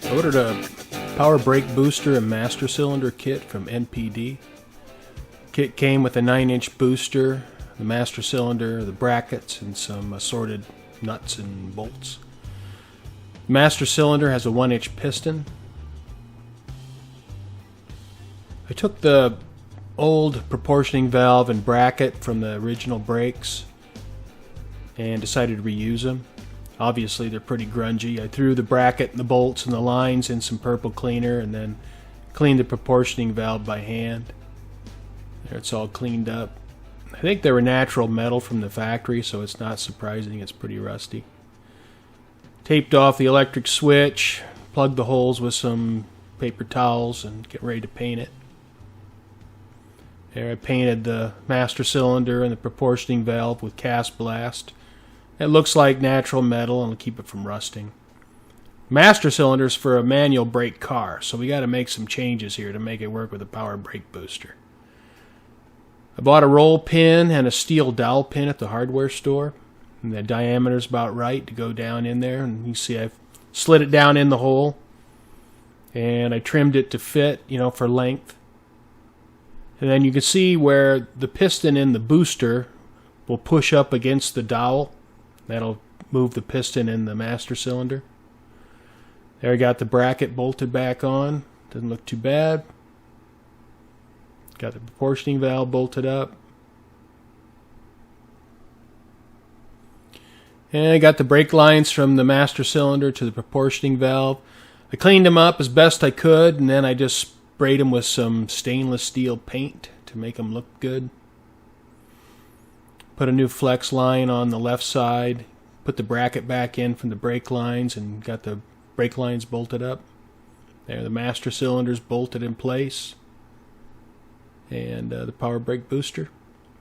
I ordered a power brake booster and master cylinder kit from NPD. Kit came with a 9-inch booster, the master cylinder, the brackets, and some assorted nuts and bolts. The master cylinder has a 1-inch piston. I took the old proportioning valve and bracket from the original brakes and decided to reuse them. Obviously they're pretty grungy. I threw the bracket and the bolts and the lines in some purple cleaner and then cleaned the proportioning valve by hand. There, it's all cleaned up. I think they were natural metal from the factory, so it's not surprising it's pretty rusty. Taped off the electric switch, plugged the holes with some paper towels, and get ready to paint it. There, I painted the master cylinder and the proportioning valve with cast blast. It looks like natural metal and will keep it from rusting. Master cylinder's for a manual brake car, so we got to make some changes here to make it work with a power brake booster. I bought a roll pin and a steel dowel pin at the hardware store. And the diameter's about right to go down in there. And you see I've slid it down in the hole. And I trimmed it to fit, for length. And then you can see where the piston in the booster will push up against the dowel. That'll move the piston in the master cylinder. There, I got the bracket bolted back on. Doesn't look too bad. Got the proportioning valve bolted up. And I got the brake lines from the master cylinder to the proportioning valve. I cleaned them up as best I could, and then I just sprayed them with some stainless steel paint to make them look good. Put a new flex line on the left side. Put the bracket back in from the brake lines and got the brake lines bolted up. There, the master cylinder's bolted in place. And the power brake booster.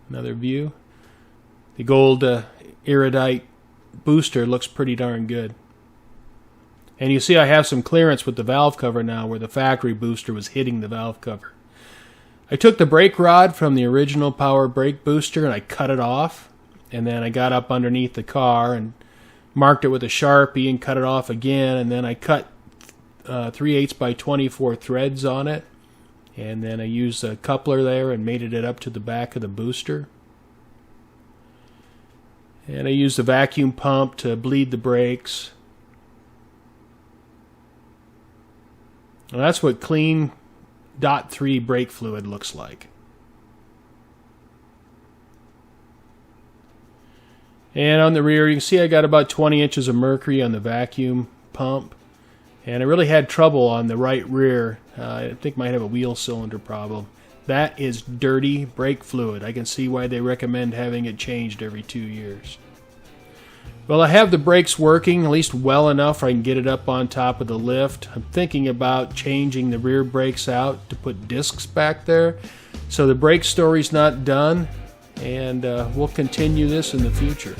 Another view. The gold iridite booster looks pretty darn good. And you see I have some clearance with the valve cover now where the factory booster was hitting the valve cover. I took the brake rod from the original power brake booster and I cut it off. And then I got up underneath the car and marked it with a Sharpie and cut it off again. And then I cut 3/8 by 24 threads on it. And then I used a coupler there and mated it up to the back of the booster. And I used a vacuum pump to bleed the brakes. And that's what clean .3 brake fluid looks like. And on the rear, you can see I got about 20 inches of mercury on the vacuum pump. And I really had trouble on the right rear. I think I might have a wheel cylinder problem. That is dirty brake fluid. I can see why they recommend having it changed every 2 years. Well, I have the brakes working, at least well enough I can get it up on top of the lift. I'm thinking about changing the rear brakes out to put discs back there. So the brake story's not done, and we'll continue this in the future.